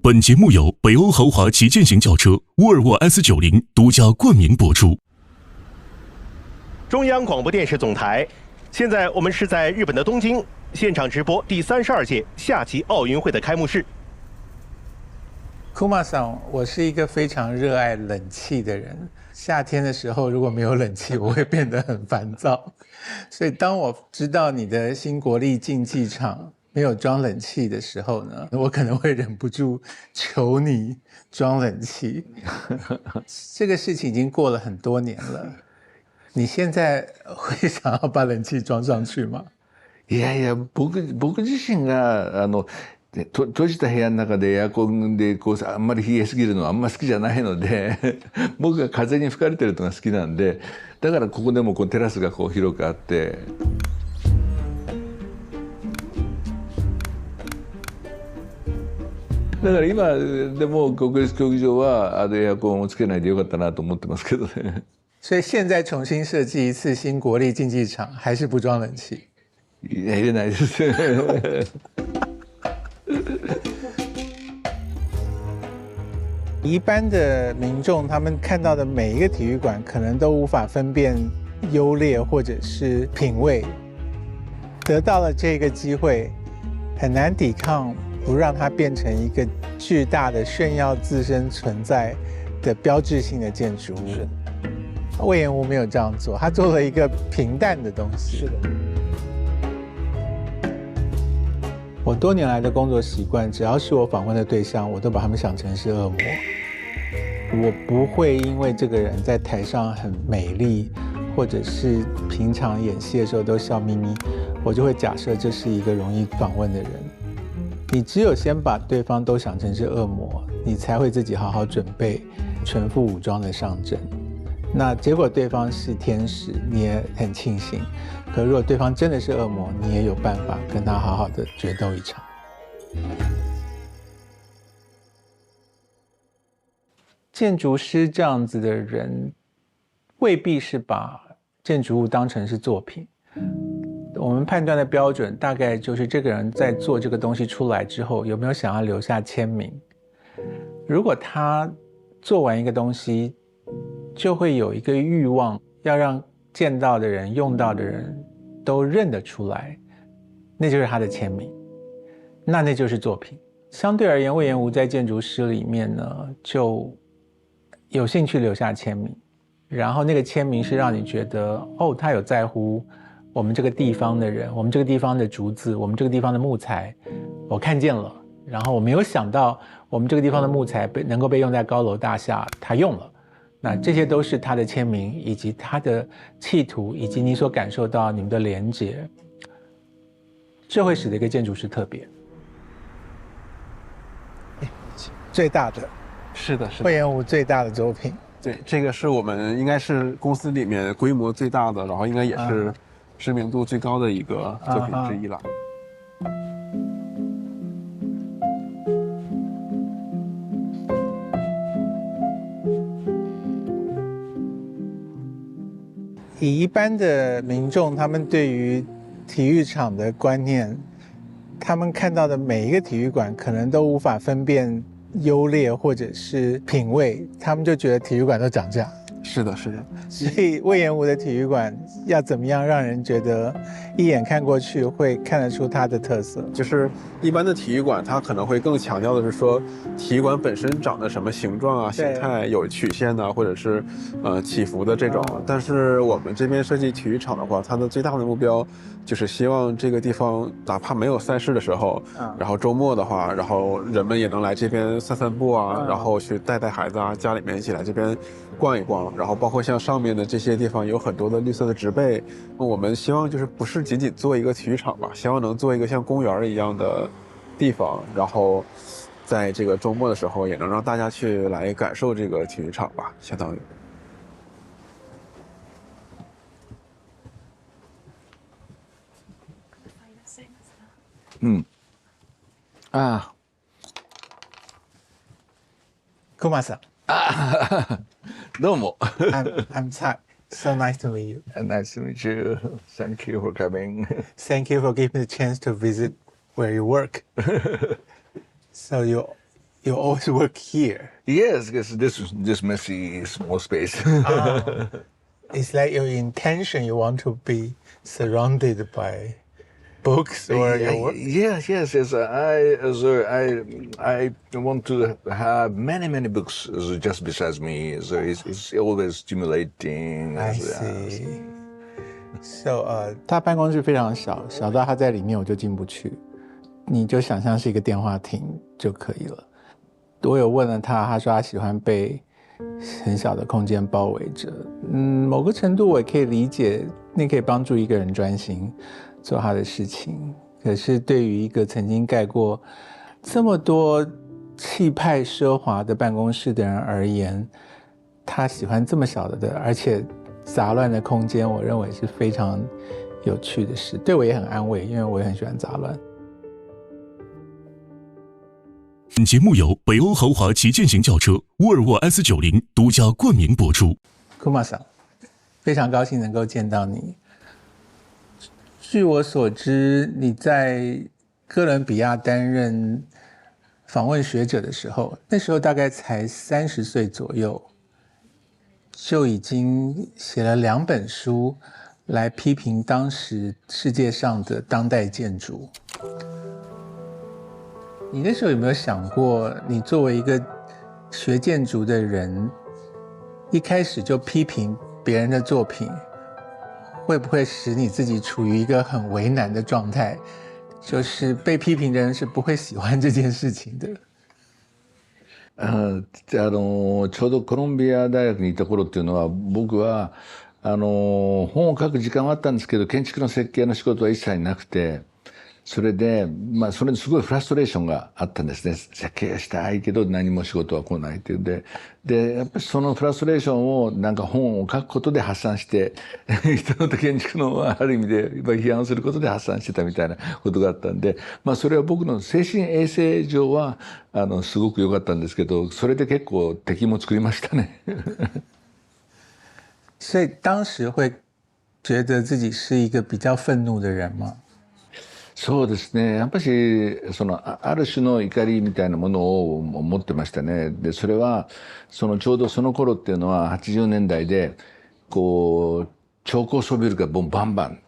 本节目由北欧豪华旗舰型轿车沃尔沃 S90 独家冠名播出。中央广播电视总台，现在我们是在日本的东京，现场直播第32届夏季奥运会的开幕式。库玛桑，我是一个非常热爱冷气的人。夏天的时候，如果没有冷气，我会变得很烦躁。所以，当我知道你的新国立竞技场没有装冷气的时候呢，我可能会忍不住求你装冷气。这个事情已经过了很多年了，你现在会想要把冷气装上去吗？いやいや、僕自身が閉じた部屋の中でエアコンであんまり冷えすぎるのはあんま好きじゃないので僕が風に吹かれてるのが好きなんで、だからここでもテラスが広くあって。だから今でも国立競技場はエアコンをつけないでよかったなと思ってますけどね。所以现在重新设计一次新国立竞技场，还是不装冷气？入れないです。一般的民众他们看到的每一个体育馆，可能都无法分辨优劣或者是品味。得到了这个机会，很难抵抗不让它变成一个巨大的炫耀自身存在的标志性的建筑物。隈研吾没有这样做，他做了一个平淡的东西。是的。我多年来的工作习惯，只要是我访问的对象，我都把他们想成是恶魔。我不会因为这个人在台上很美丽，或者是平常演戏的时候都笑眯眯，我就会假设这是一个容易访问的人。你只有先把对方都想成是恶魔，你才会自己好好准备，全副武装的上阵。那结果对方是天使，你也很庆幸。可如果对方真的是恶魔，你也有办法跟他好好的决斗一场。建筑师这样子的人，未必是把建筑物当成是作品。我们判断的标准大概就是这个人在做这个东西出来之后，有没有想要留下签名。如果他做完一个东西，就会有一个欲望要让见到的人、用到的人都认得出来，那就是他的签名，那就是作品。相对而言，隈研吾在建筑师里面呢，就有兴趣留下签名，然后那个签名是让你觉得，哦，他有在乎我们这个地方的人，我们这个地方的竹子，我们这个地方的木材，我看见了，然后我没有想到我们这个地方的木材能够被用在高楼大厦，他用了。那这些都是他的签名，以及他的企图，以及你所感受到你们的连结，这会使得一个建筑师特别。最大的，是的，隈研吾最大的作品。对，这个是我们应该是公司里面规模最大的，然后应该也是知名度最高的一个作品之一了。以一般的民众，他们对于体育场的观念，他们看到的每一个体育馆，可能都无法分辨优劣或者是品味，他们就觉得体育馆都长这样。是的，是的。所以隈研吾的体育馆要怎么样让人觉得一眼看过去会看得出它的特色？就是一般的体育馆，它可能会更强调的是说，体育馆本身长得什么形状啊、形态有曲线啊，或者是起伏的这种。但是我们这边设计体育场的话，它的最大的目标就是希望这个地方哪怕没有赛事的时候，然后周末的话，然后人们也能来这边散散步啊，然后去带孩子啊，家里面一起来这边逛一逛。然后包括像上面的这些地方有很多的绿色的植被，我们希望就是不是仅仅做一个体育场吧，希望能做一个像公园一样的地方，然后在这个周末的时候也能让大家去来感受这个体育场吧，相当于。库玛桑。どうも。I'm Tsai. So nice to meet you. Nice to meet you. Thank you for coming. Thank you for giving me the chance to visit where you work. So you you always work here. Yes, yes, this messy small space. It's like your intention. You want to be surrounded by books or your work. Yes. I want to have many books just besides me. So it's always stimulating. I see. So 他办公室非常小，小到他在里面我就进不去，你就想象是一个电话亭就可以了。我有问了他，他说他喜欢被很小的空间包围着。某个程度我也可以理解，那可以帮助一个人专心做他的事情。可是对于一个曾经盖过这么多气派奢华的办公室的人而言，他喜欢这么小的而且杂乱的空间，我认为是非常有趣的事，对我也很安慰，因为我也很喜欢杂乱。本节目由北欧豪华旗舰型轿车沃尔沃 S90 独家冠名播出。Kuma桑，非常高兴能够见到你。据我所知，你在哥伦比亚担任访问学者的时候，那时候大概才30岁左右，就已经写了2本书来批评当时世界上的当代建筑。你那时候有没有想过，你作为一个学建筑的人，一开始就批评别人的作品，会不会使你自己处于一个很为难的状态？就是被批评的人是不会喜欢这件事情的。ちょうどコロンビア大学にいた頃っていうのは、僕は本を書く時間はあったんですけど、建築の設計の仕事は一切なくて、それでそれにすごいフラストレーションがあったんですね。設計したいけど何も仕事は来ないっていうでやっぱりそのフラストレーションをなんか本を書くことで発散して人の建築のある意味で批判することで発散してたみたいなことがあったんで、それは僕の精神衛生上はすごく良かったんですけど、それで結構敵も作りましたね。所以当时会觉得自己是一个比较愤怒的人吗？そうですね。やっぱりある種の怒りみたいなものを持ってましたね。で、それはちょうどその頃っていうのは80年代で超高層ビルがバンバン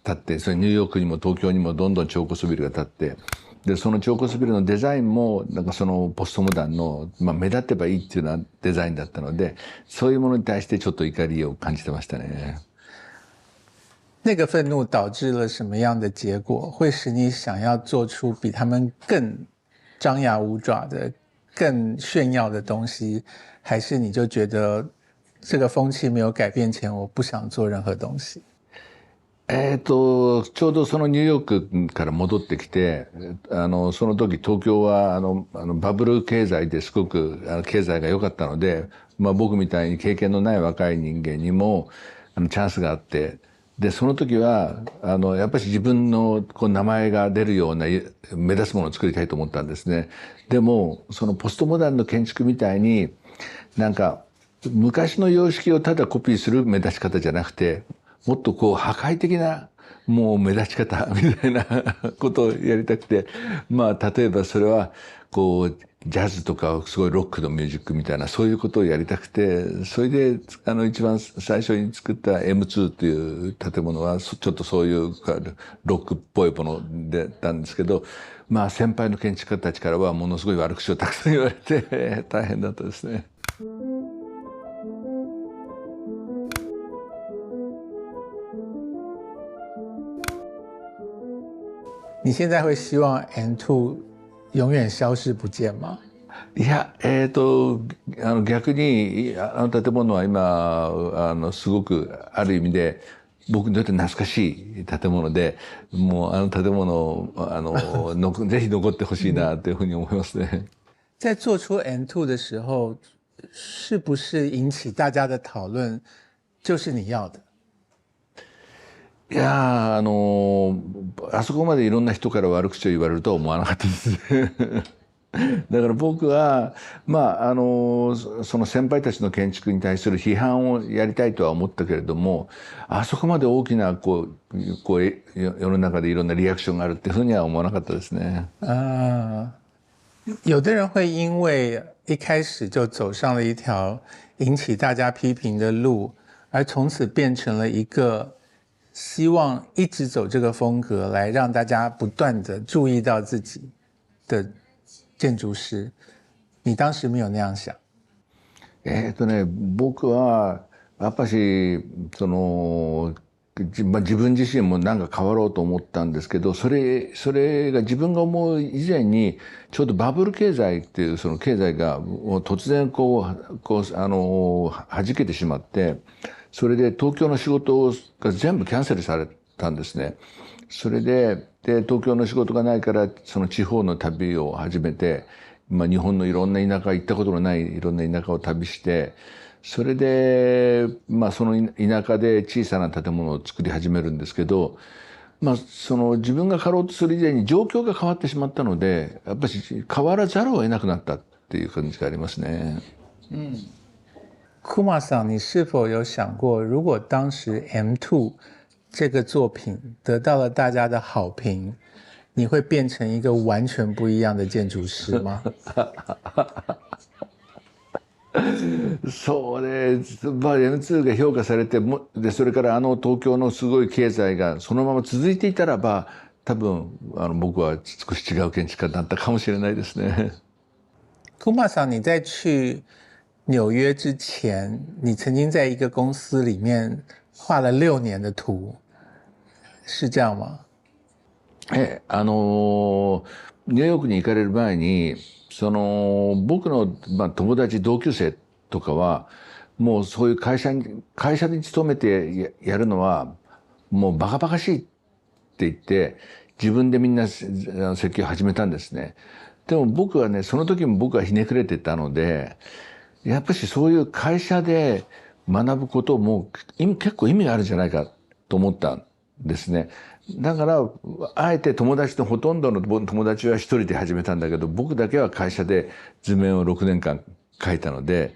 建って、それニューヨークにも東京にもどんどん超高層ビルが建って、でその超高層ビルのデザインもなんかポストモダンの、目立てばいいっていうようなデザインだったので、そういうものに対してちょっと怒りを感じてましたね。那个愤怒导致了什么样的结果？会使你想要做出比他们更张牙舞爪的、更炫耀的东西，还是你就觉得这个风气没有改变前，我不想做任何东西？ちょうどそのニューヨークから戻ってきて、その時東京はバブル経済ですごく経済が良かったので、僕みたいに経験のない若い人間にもチャンスがあって、でその時はやっぱり自分の名前が出るような目立つものを作りたいと思ったんですね。でもそのポストモダンの建築みたいになんか昔の様式をただコピーする目立ち方じゃなくて、もっと破壊的なもう目立ち方みたいなことをやりたくて、例えばそれはジャズとかすごいロックのミュージックみたいなそういうことをやりたくて、それで一番最初に作った M2 という建物はちょっとそういうロックっぽいものでたんですけど、先輩の建築家たちからはものすごい悪口をたくさん言われて大変だったですね。你现在会希望 N2 永遠消失不見吗？いや、逆に建物は今すごくある意味で僕にとって懐かしい建物で、もう建物をぜひ残ってほしいなというふうに思いますね。在做出 N2 的时候，是不是引起大家的討論就是你要的？いやあそこまでいろんな人から悪口を言われるとは思わなかったですね。だから僕はその先輩たちの建築に対する批判をやりたいとは思ったけれども、あそこまで大きな世の中でいろんなリアクションがあるっていうふうには思わなかったですね。有的人会因为一开始就走上了一条引起大家批评的路，而从此变成了一个希望一直走这个风格来让大家不断的注意到自己的建筑师。你当时没有那样想？僕はやっぱしその自分自身もなんか変わろうと思ったんですけど、それが自分が思う以前にちょうどバブル経済っていうその経済がもう突然弾けてしまって、それで東京の仕事が全部キャンセルされたんですね。それで東京の仕事がないからその地方の旅を始めて、日本のいろんな田舎、行ったことのないいろんな田舎を旅して、それで、その田舎で小さな建物を作り始めるんですけど、その自分が変わろうとする以前に状況が変わってしまったので、やっぱり変わらざるを得なくなったっていう感じがありますね。库马桑，你是否有想过，如果当时 M2 这个作品得到了大家的好评，你会变成一个完全不一样的建筑师吗？そうね、M2 が評価されてで、それから東京のすごい経済がそのまま続いていたらば、多分僕は少し違う建築家になったかもしれないですね。库马桑，你在去纽约之前，你曾经在一个公司里面画了6年的图，是这样吗？ニューヨークに行かれる前に、僕の、友達、同級生とかは、もうそういう会社に勤めてやるのは、もうバカバカしいって言って、自分でみんな設計を始めたんですね。でも僕はね、その時も僕はひねくれてたので、やっぱしそういう会社で学ぶことも結構意味があるんじゃないかと思ったんですね。だから、あえてほとんどの友達は一人で始めたんだけど、僕だけは会社で図面を6年間描いたので、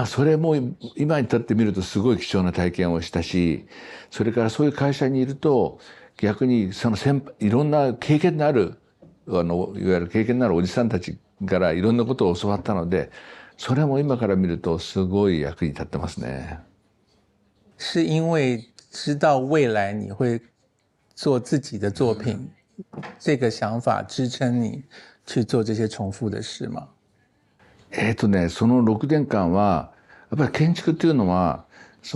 それも今に至ってみるとすごい貴重な体験をしたし、それからそういう会社にいると、逆にいろんな経験のある、いわゆる経験のあるおじさんたちからいろんなことを教わったので、それも今から見るとすごい役に立ってますね。是因为知道未来你会做自己的作品，这个想法支撑你去做这些重复的事吗？その6年間は、やっぱり建築っていうのは、い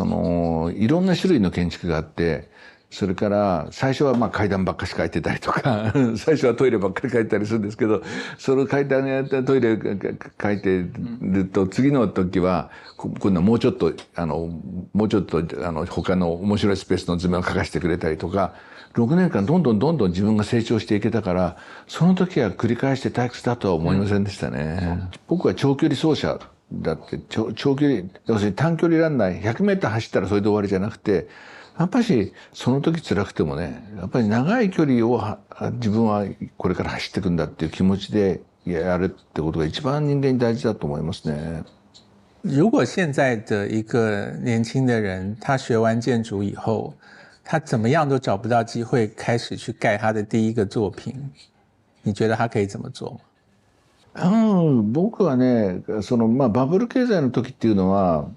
ろんな種類の建築があって、それから最初は階段ばっかし描いてたりとか、最初はトイレばっかり描いたりするんですけど、その階段やったトイレ描いてると、次の時は、今度はもうちょっと他の面白いスペースの図面を描かせてくれたりとか、6年間どんどん自分が成長していけたから、その時は繰り返して退屈だとは思いませんでしたね。僕は長距離走者だって、長距離、要するに短距離ランナー、100メーター走ったらそれで終わりじゃなくて、やっぱりその時辛くてもね、やっぱり長い距離を自分はこれから走っていくんだっていう気持ちでやるってことが一番人間に大事だと思いますね。如果现在的一个年轻的人，他学完建筑以后，他怎么样都找不到机会开始去盖他的第一个作品，你觉得他可以怎么做吗？僕はね、バブル経済の時っていうのは、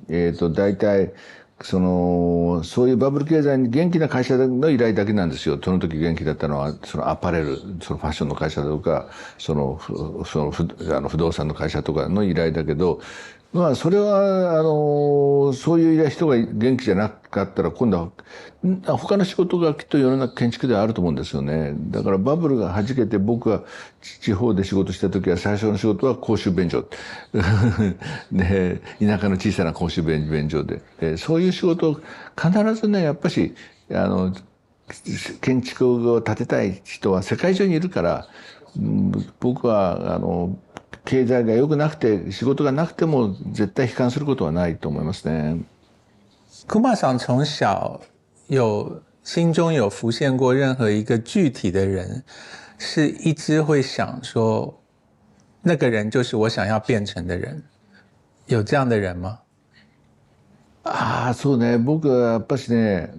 大体、そういうバブル経済に元気な会社の依頼だけなんですよ。その時元気だったのは、アパレル、ファッションの会社とか、不動産の会社とかの依頼だけど、それは、そういう人が元気じゃなかったら、今度は、他の仕事がきっと世の中建築ではあると思うんですよね。だからバブルが弾けて、僕が地方で仕事した時は、最初の仕事は公衆便所。で、田舎の小さな公衆便所で。そういう仕事を必ずね、やっぱし、建築を建てたい人は世界中にいるから、僕は、経済が良くなくて仕事がなくても絶対悲観することはないと思いますね。库马桑从小心中有浮现过任何一个具体的人，是一直会想说那个人就是我想要变成的人，有这样的人吗？そうね。僕はやっぱしね、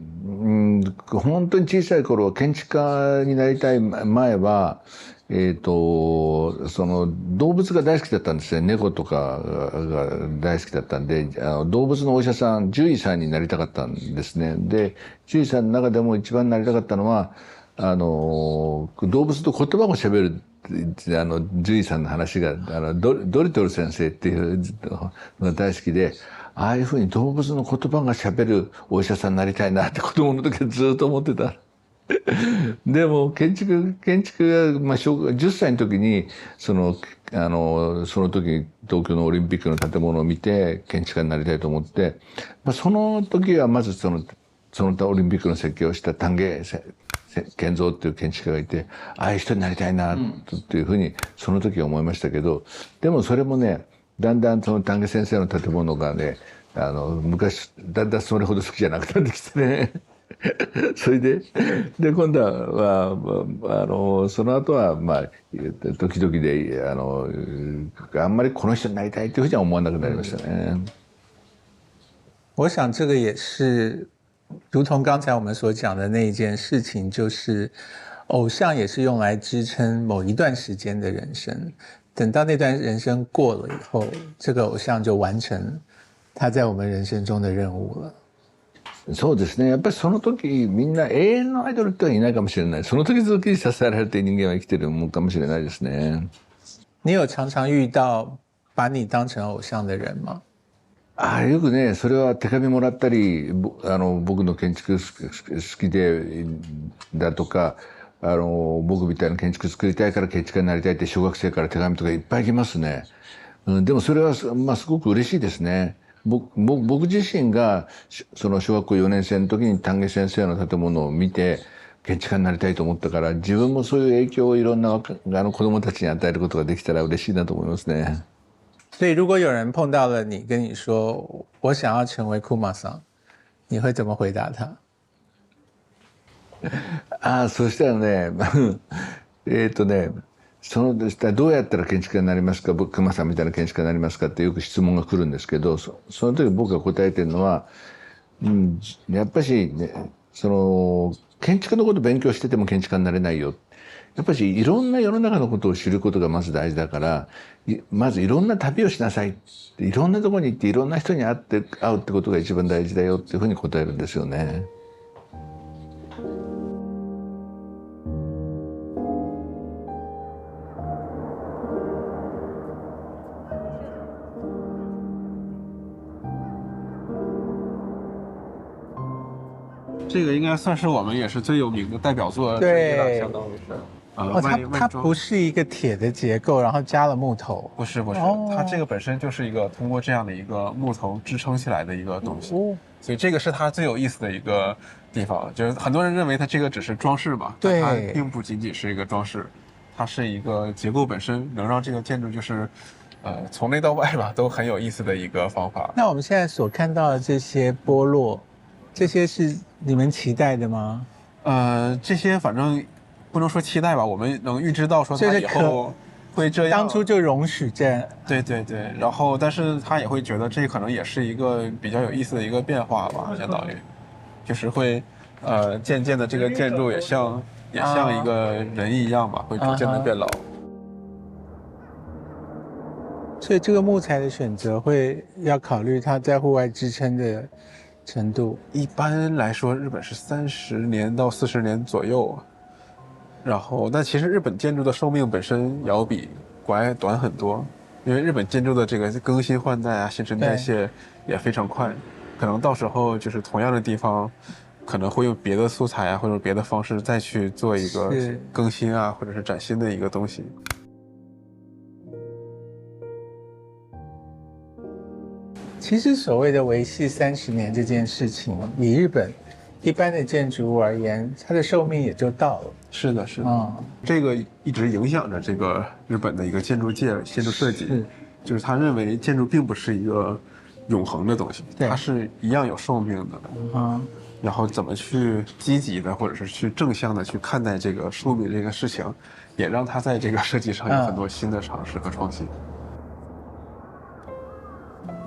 本当に小さい頃建築家になりたい前は、その動物が大好きだったんですね。猫とかが大好きだったんで、動物のお医者さん、獣医さんになりたかったんですね。で、獣医さんの中でも一番なりたかったのは、動物と言葉を喋る獣医さんの話が、ドリトル先生っていうのが大好きで、ああいうふうに動物の言葉が喋るお医者さんになりたいなって子供の時はずっと思ってた。でも建築が、まあ、10歳の時にその時東京のオリンピックの建物を見て建築家になりたいと思って、まあ、その時はまずそのオリンピックの設計をした丹下健三っていう建築家がいて、ああいう人になりたいなっていうふうにその時は思いましたけど、でもそれもね、だんだんその丹下先生の建物がね、昔だんだんそれほど好きじゃなくなってきてね。それで今度はその後はまあ時々であんまりこの人になりたいっていうふうには思わなくなりましたね。我想这个也是如同刚才我们所讲的那一件事情，就是偶像也是用来支撑某一段时间的人生，等到那段人生过了以后，这个偶像就完成他在我们人生中的任务了。そうですね。やっぱりその時みんな永遠のアイドルってはいないかもしれない。その時々に支えられて人間は生きてるもんかもしれないですね。你有常常遇到把你当成偶像的人吗？よくね、それは手紙もらったり、僕の建築好きでだとか、僕みたいな建築作りたいから建築家になりたいって小学生から手紙とかいっぱい来ますね。でもそれはまあすごく嬉しいですね。僕自身がその小学校4年生の時に丹下先生の建物を見て建築家になりたいと思ったから、自分もそういう影響をいろんな子供たちに与えることができたら嬉しいなと思いますね。所以如果有人碰到了你，跟你说我想要成为库马さん，你会怎么回答他？そしたらねどうやったら建築家になりますか、熊さんみたいな建築家になりますかってよく質問が来るんですけど、その時僕が答えてるのは、やっぱし、ね、建築のこと勉強してても建築家になれないよ。やっぱしいろんな世の中のことを知ることがまず大事だから、まずいろんな旅をしなさい。いろんなところに行っていろんな人に会うってことが一番大事だよっていうふうに答えるんですよね。这个应该算是我们也是最有名的代表作之一了，相当于是。它不是一个铁的结构，然后加了木头。不是，它这个本身就是一个通过这样的一个木头支撑起来的一个东西，所以这个是它最有意思的一个地方。就是很多人认为它这个只是装饰嘛，但它并不仅仅是一个装饰，它是一个结构本身能让这个建筑就是从内到外吧都很有意思的一个方法。那我们现在所看到的这些剥落，这些是你们期待的吗？这些反正不能说期待吧，我们能预知到说它以后会这样，当初就容许这样。对，然后但是他也会觉得这可能也是一个比较有意思的一个变化吧，相当于就是会渐渐的这个建筑也像一个人一样吧，会逐渐的变老。所以这个木材的选择会要考虑它在户外支撑的程度。一般来说日本是30年到40年左右，然后但其实日本建筑的寿命本身也要比国外短很多，因为日本建筑的这个更新换代啊，新陈代谢也非常快，可能到时候就是同样的地方可能会用别的素材啊或者别的方式再去做一个更新啊或者是崭新的一个东西。其实所谓的维系30年这件事情，以日本一般的建筑物而言，它的寿命也就到了。是的，这个一直影响着这个日本的一个建筑界、建筑设计，就是他认为建筑并不是一个永恒的东西，它是一样有寿命的。然后怎么去积极的或者是去正向的去看待这个寿命这个事情，也让他在这个设计上有很多新的尝试和创新。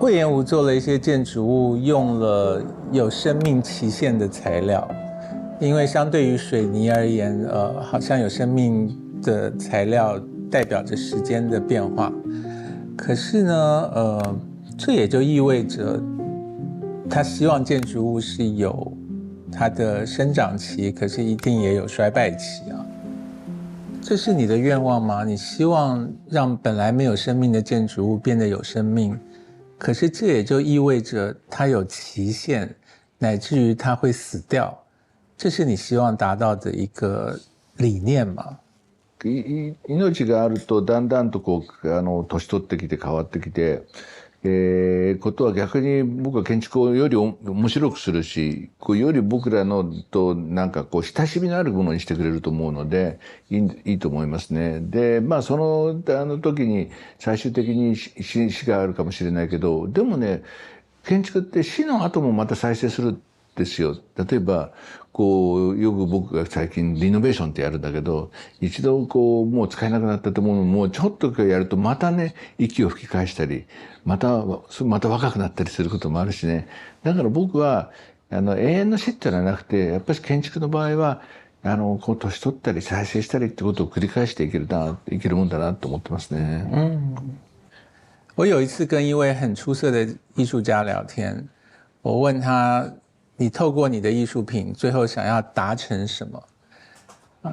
隈研吾做了一些建筑物，用了有生命期限的材料，因为相对于水泥而言，好像有生命的材料代表着时间的变化。可是呢，这也就意味着他希望建筑物是有它的生长期，可是一定也有衰败期啊。这是你的愿望吗？你希望让本来没有生命的建筑物变得有生命，可是这也就意味着它有期限，乃至于它会死掉。这是你希望達到的一個理念吗？命があるとだんだんとこう年取ってきて変わってきて、ことは逆に僕は建築をより面白くするし、より僕らのとなんかこう親しみのあるものにしてくれると思うのでいいと思いますね。でその時に最終的に死があるかもしれないけど、でもね建築って死の後もまた再生するんですよ。例えばこうよく僕が最近リノベーションってやるんだけど、一度こうもう使えなくなったものをもうちょっとやるとまたね息を吹き返したりまた若くなったりすることもあるしね。だから僕は永遠の死ってのはなくて、やっぱり建築の場合はこう年取ったり再生したりってことを繰り返していけるもんだなと思ってますね。我有一次跟一位很出色的艺术家聊天，我问他，你透过你的艺术品最后想要达成什么？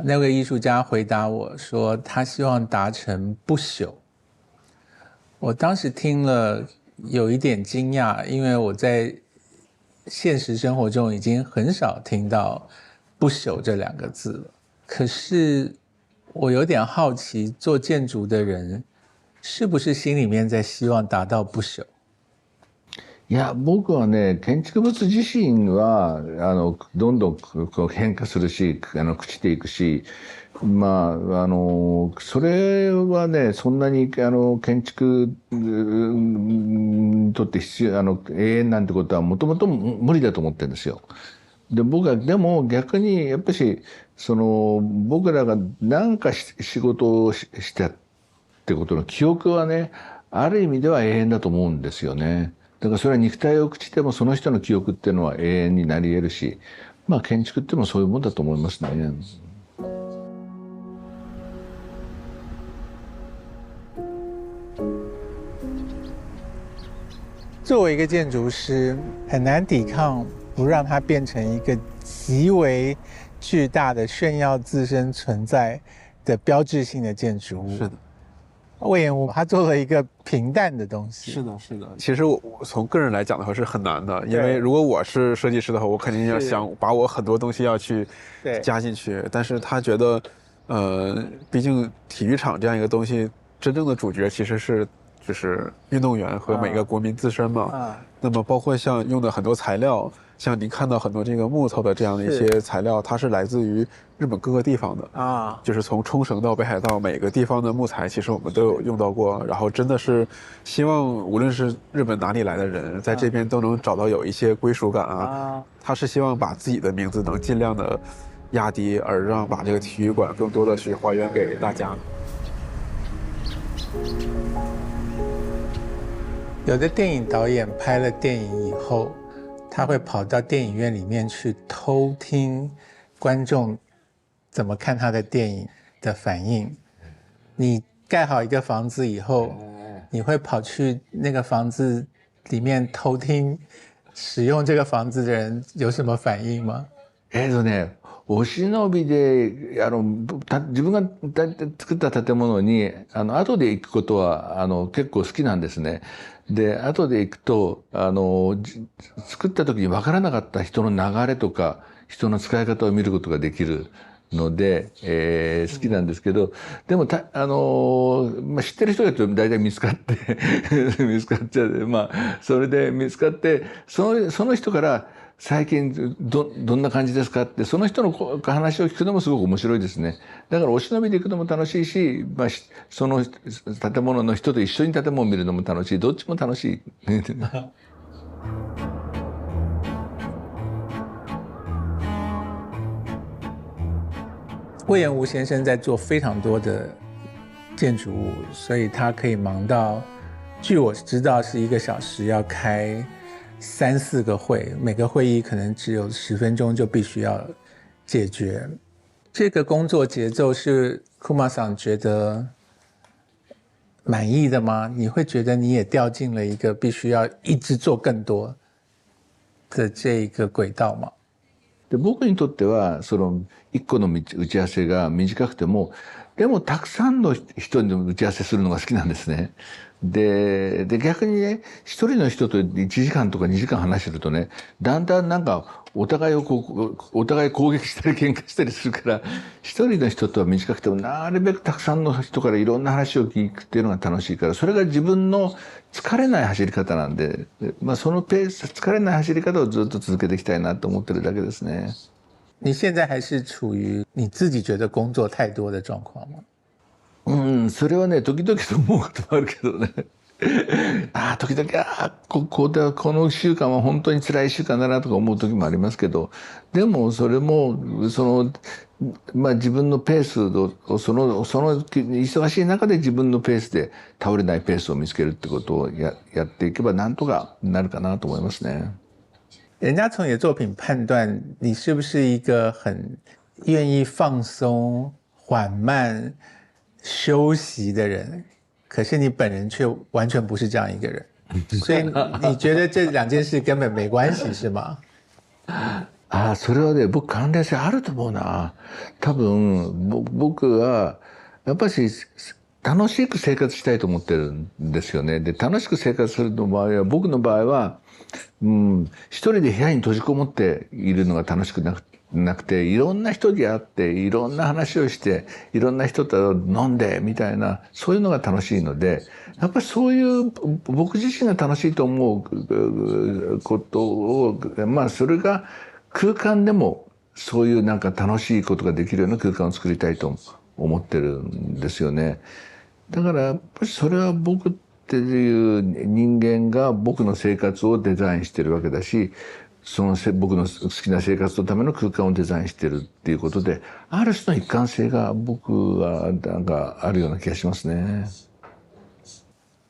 那位艺术家回答我说，他希望达成不朽。我当时听了有一点惊讶，因为我在现实生活中已经很少听到不朽这两个字了。可是我有点好奇，做建筑的人是不是心里面在希望達到不朽？いや僕はね、建築物自身はどんどんこう変化するし朽ちていくし、それはねそんなに建築にとって必要永遠なんてことはもともと無理だと思ってるんですよ。で僕はでも逆にやっぱし僕らが何か仕事をしたってことの記憶はね、ある意味では永遠だと思うんですよね。だからそれは肉体を朽ちてもその人の記憶っていうのは永遠になり得るし、建築ってもそういうもんだと思いますね。作为一个建筑师，很难抵抗不让它变成一个极为巨大的炫耀自身存在的标志性的建筑物。是的。魏延武他做了一个平淡的东西。是的，是的。其实我从个人来讲的话是很难的，因为如果我是设计师的话，我肯定要想把我很多东西要去加进去。但是他觉得，毕竟体育场这样一个东西，真正的主角其实是就是运动员和每个国民自身嘛。那么包括像用的很多材料，像您看到很多这个木头的这样的一些材料，它是来自于日本各个地方的就是从冲绳到北海道每个地方的木材，其实我们都有用到过。然后真的是希望无论是日本哪里来的人，在这边都能找到有一些归属感他是希望把自己的名字能尽量的压低，而让把这个体育馆更多的去还原给大家。有的电影导演拍了电影以后，他会跑到电影院里面去偷听观众怎么看他的电影的反应。你盖好一个房子以后，你会跑去那个房子里面偷听使用这个房子的人有什么反应吗？お忍びで自分が作った建物に後で行くことは結構好きなんですね。で後で行くと作った時に分からなかった人の流れとか人の使い方を見ることができるので、好きなんですけど、でも知ってる人だと大体見つかって見つかっちゃう。それで見つかってその人から最近どんな感じですかってその人の話を聞くのもすごく面白いですね。だからお忍びで行くのも楽しいし、その建物の人と一緒に建物を見るのも楽しい。どっちも楽しい。魏延武先生在做非常多的建筑物，所以他可以忙到，据我知道是1个小时要开3、4个会，每个会议可能只有10分钟就必须要解决。这个工作节奏是库玛桑觉得满意的吗？你会觉得你也掉进了一个必须要一直做更多的这个轨道吗？で僕にとってはその一個の打ち合わせが短くてもでもたくさんの人に打ち合わせするのが好きなんですね。で逆にね一人の人と1時間とか2時間話してるとねだんだんなんかお互い攻撃したり喧嘩したりするから一人の人とは短くてもなるべくたくさんの人からいろんな話を聞くっていうのが楽しいからそれが自分の疲れない走り方なんで、そのペース疲れない走り方をずっと続けていきたいなと思ってるだけですね。你现在还是处于你自己觉得工作太多的状况吗？それはね時々と思うこともあるけどね時々この1週間は本当に辛い1週間だなとか思う時もありますけどでもそれも自分のペースをその忙しい中で自分のペースで倒れないペースを見つけるってことをやっていけばなんとかなるかなと思いますね。人家从你的作品判断你是不是一个很愿意放松、缓慢、休息的人，可是你本人却完全不是这样一个人，所以你觉得这两件事根本没关系是吗？それはね僕関連性あると思うな。多分僕はやっぱり楽しく生活したいと思ってるんですよね。で楽しく生活するの場合は僕の場合は一人で部屋に閉じこもっているのが楽しくなくていろんな人に会っていろんな話をしていろんな人と飲んでみたいなそういうのが楽しいのでやっぱりそういう僕自身が楽しいと思うことをそれが空間でもそういうなんか楽しいことができるような空間を作りたいと思ってるんですよね。だからやっぱりそれは僕っていう人間が僕の生活をデザインしてるわけだし僕の好きな生活のための空間をデザインしてるっていうことである種の一貫性が僕はなんかあるような気がしますね。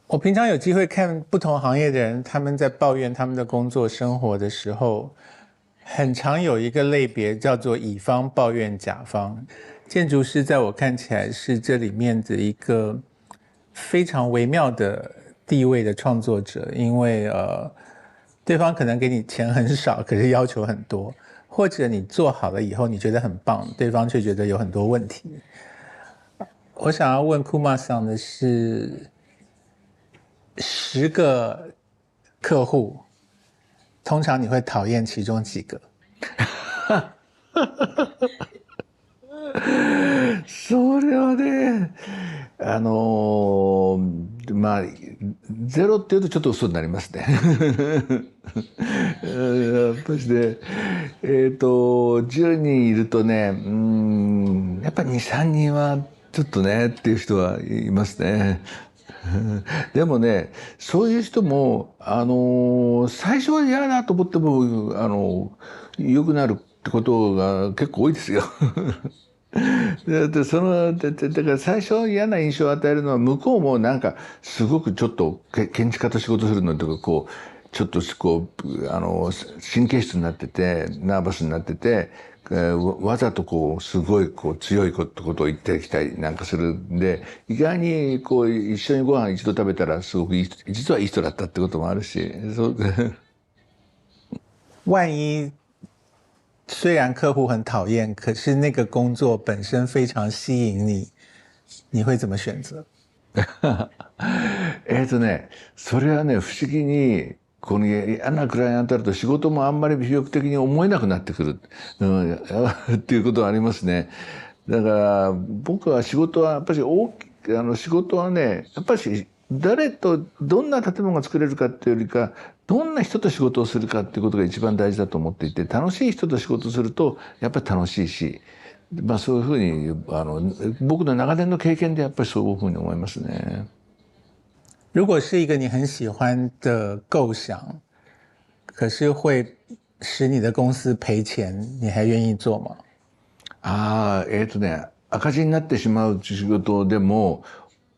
我平常有机会看不同行业的人他们在抱怨他们的工作生活的时候很常有一个类别叫做乙方抱怨甲方。建筑师在我看起来是这里面的一个非常微妙的地位的创作者，因为对方可能给你钱很少，可是要求很多，或者你做好了以后你觉得很棒，对方却觉得有很多问题。我想要问库玛桑的是10个客户，通常你会讨厌其中几个？それはねゼロっていうとちょっと嘘になりますね。やっぱりね10人いるとねやっぱり 2,3 人はちょっとねっていう人はいますね。でもねそういう人も最初は嫌だと思っても良くなるってことが結構多いですよ。だから最初嫌な印象を与えるのは向こうもなんかすごくちょっと建築家と仕事するのとかちょっと神経質になっててナーバスになっててわざとすごい強いことを言ってきたりなんかするんで意外に一緒にご飯一度食べたらすごく実はいい人だったってこともあるし。万一虽然客户很讨厌，可是那个工作本身非常吸引你，你会怎么選擇？それはね不思議にこの嫌なクライアントだと仕事もあんまり魅力的に思えなくなってくる、っていうことはありますね。だから僕は仕事はやっぱり仕事はねやっぱり誰とどんな建物が作れるかっていうよりかどんな人と仕事をするかっていうことが一番大事だと思っていて楽しい人と仕事するとやっぱり楽しいし、そういうふうに僕の長年の経験でやっぱりそういうふうに思いますね。如果是一个你很喜欢的构想，可是会使你的公司赔钱，你还愿意做吗？赤字になってしまう仕事でも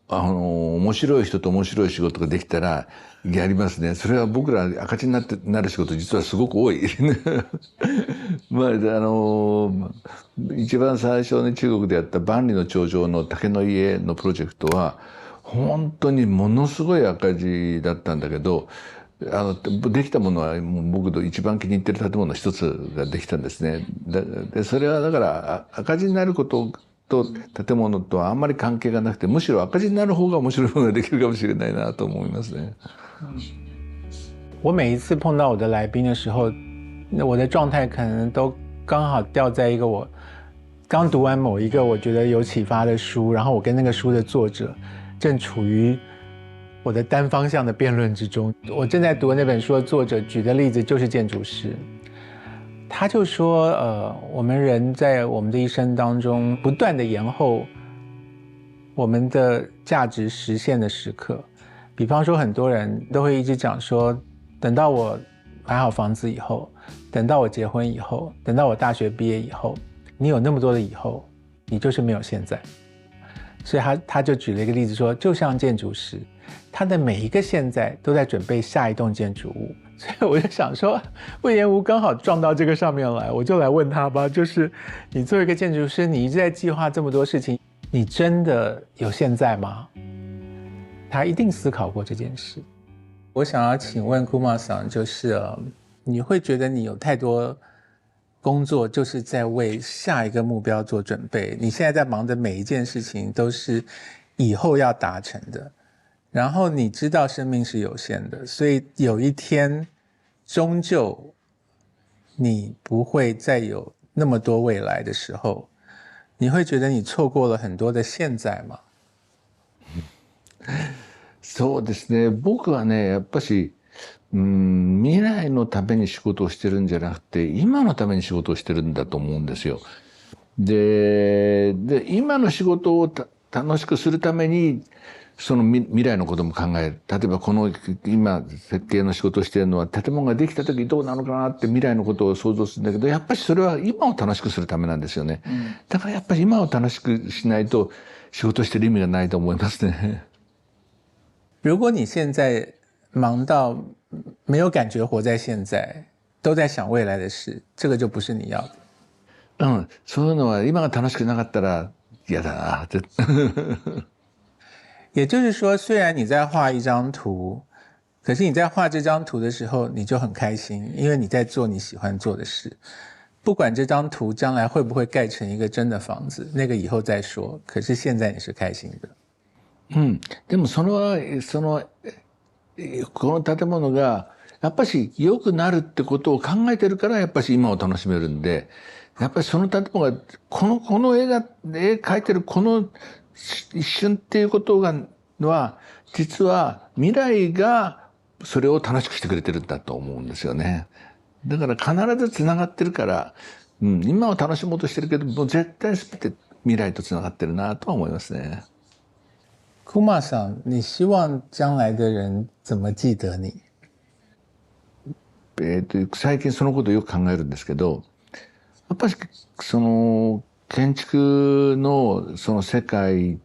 面白い人と面白い仕事ができたらやりますね。それは僕ら赤字になる仕事実はすごく多い。まあ一番最初に中国でやった万里の長城の竹の家のプロジェクトは本当にものすごい赤字だったんだけど、できたものはもう僕の一番気に入ってる建物の一つができたんですね。でそれはだから赤字になることと建物とはあんまり関係がなくて、むしろ赤字になる方が面白いものができるかもしれないなと思いますね。我每一次碰到我的来宾的时候，我的状态可能都刚好掉在一个我刚读完某一个我觉得有启发的书，然后我跟那个书的作者正处于我的单方向的辩论之中。我正在读的那本书的作者举的例子就是建筑师，他就说我们人在我们的一生当中不断的延后我们的价值实现的时刻。比方说很多人都会一直讲说，等到我买好房子以后，等到我结婚以后，等到我大学毕业以后，你有那么多的以后，你就是没有现在。所以他就举了一个例子说，就像建筑师，他的每一个现在都在准备下一栋建筑物。所以我就想说，魏延吴刚好撞到这个上面来，我就来问他吧，就是你作为一个建筑师，你一直在计划这么多事情，你真的有现在吗？他一定思考过这件事。我想要请问Kumarさん，就是你会觉得你有太多工作就是在为下一个目标做准备，你现在在忙的每一件事情都是以后要达成的，然后你知道生命是有限的，所以有一天终究你不会再有那么多未来的时候，你会觉得你错过了很多的现在吗？そうですね。僕はね、やっぱし、未来のために仕事をしてるんじゃなくて、今のために仕事をしてるんだと思うんですよ。で今の仕事を楽しくするために、その未来のことも考える。例えばこの今設計の仕事をしているのは、建物ができた時どうなのかなって未来のことを想像するんだけど、やっぱりそれは今を楽しくするためなんですよね。だからやっぱり今を楽しくしないと仕事してる意味がないと思いますね。如果你现在忙到没有感觉活在现在，都在想未来的事，这个就不是你要的。そういうのは今が楽しくなかったら嫌だなって。也就是说，虽然你在画一张图，可是你在画这张图的时候，你就很开心，因为你在做你喜欢做的事。不管这张图将来会不会盖成一个真的房子，那个以后再说。可是现在你是开心的。でもこの建物がやっぱし良くなるってことを考えてるから、やっぱし今を楽しめるんで、やっぱりその建物がこの絵描いてるこの一瞬っていうことは実は未来がそれを楽しくしてくれてるんだと思うんですよね。だから必ずつながってるから、今を楽しもうとしてるけどもう絶対全て未来とつながってるなとは思いますね。Kumarさん，你希望将来的人怎么記得你？最近そのことをよく考えるんですけど、やっぱりその建築のその世界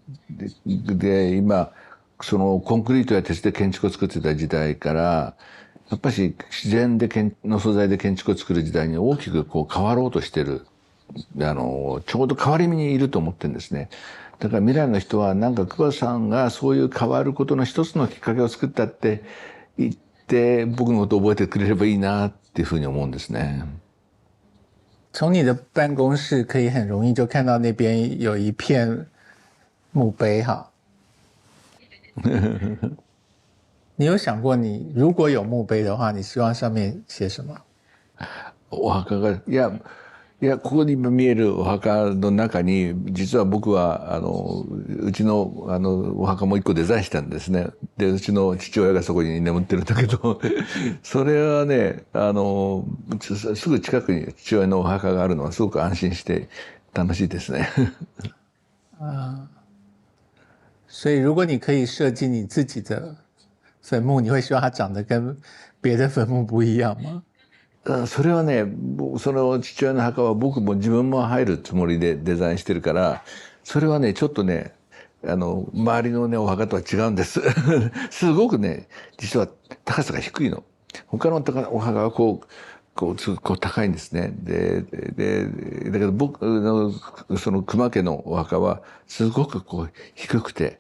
で今そのコンクリートや鉄で建築を作ってた時代から、やっぱり自然の素材で建築を作る時代に大きく変わろうとしてる、ちょうど変わり身にいると思ってるんですね。だから未来の人はなんか桑さんがそういう変わることの一つのきっかけを作ったって言って僕のことを覚えてくれればいいなっていうふうに思うんですね。从你的办公室可以很容易就看到那边有一片墓碑哈。你有想过你如果有墓碑的话，你希望上面写什么？お墓がいやここに今見えるお墓の中に実は僕はうちのお墓も一個デザインしたんですね。でうちの父親がそこに眠ってるんだけどそれはねすぐ近くに父親のお墓があるのはすごく安心して楽しいですね。所以如果你可以设计你自己的坟墓，你会希望它长得跟别的坟墓不一样吗？それはね、その父親の墓は僕も自分も入るつもりでデザインしてるから、それはねちょっとね周りのねお墓とは違うんです。すごくね実は高さが低いの。他のお墓はこう高いんですね。だけど僕のその熊家のお墓はすごくこう低くて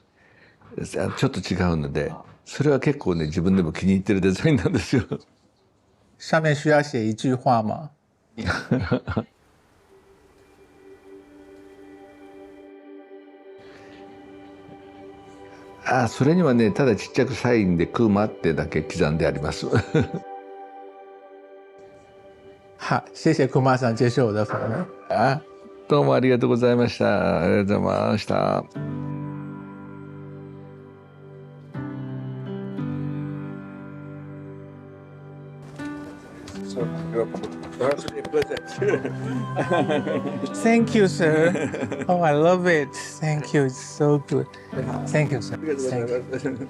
ちょっと違うので、それは結構ね自分でも気に入ってるデザインなんですよ。上面需要写一句话吗？それにはねただちっちゃくサインで「クマ」ってだけ刻んであります。好，谢谢库玛桑接受我的访问。どうもありがとうございました。ありがとうございました。Thank you, sir. Oh, I love it. Thank you. It's so good. Thank you, sir. Thank you.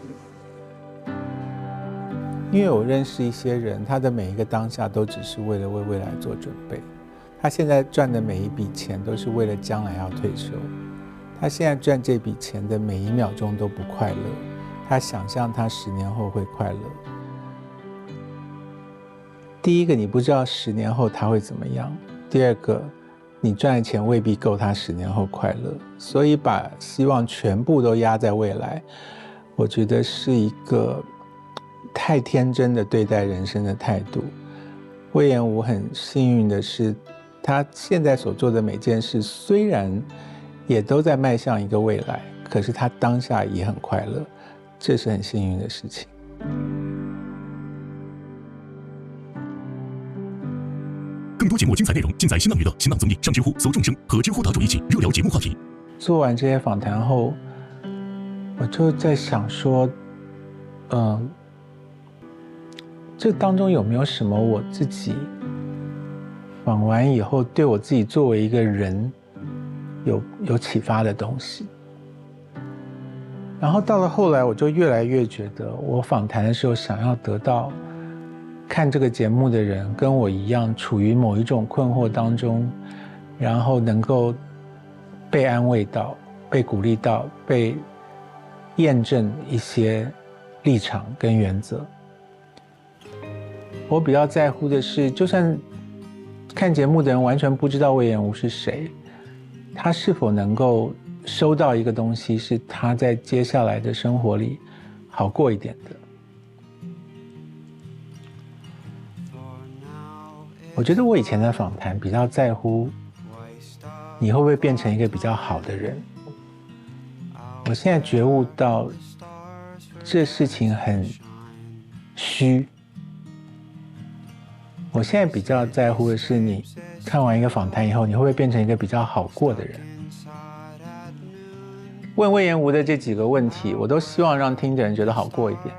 因为我认识一些人，他的每一个当下都只是为了为未来做准备。他现在赚的每一笔钱都是为了将来要退休。他现在赚这笔钱的每一秒钟都不快乐。他想象他10年后会快乐。第一个，你不知道10年后他会怎么样；第二个，你赚的钱未必够他10年后快乐。所以把希望全部都压在未来，我觉得是一个太天真的对待人生的态度。隈研吾很幸运的是，他现在所做的每件事虽然也都在迈向一个未来，可是他当下也很快乐，这是很幸运的事情。更多节目精彩内容尽在新浪娱乐、新浪综艺、上知乎搜众生和知乎答主一起热聊节目话题。做完这些访谈后，我就在想说，这当中有没有什么我自己访完以后对我自己作为一个人有启发的东西？然后到了后来，我就越来越觉得，我访谈的时候想要得到看这个节目的人跟我一样处于某一种困惑当中，然后能够被安慰到、被鼓励到、被验证一些立场跟原则。我比较在乎的是，就算看节目的人完全不知道隈研吾是谁，他是否能够收到一个东西，是他在接下来的生活里好过一点的。我觉得我以前的访谈比较在乎你会不会变成一个比较好的人。我现在觉悟到这事情很虚。我现在比较在乎的是，你看完一个访谈以后，你会不会变成一个比较好过的人？问隈研吾的这几个问题，我都希望让听的人觉得好过一点。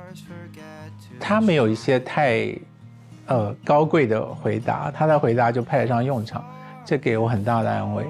他没有一些太高贵的回答，他的回答就派得上用场，这给我很大的安慰。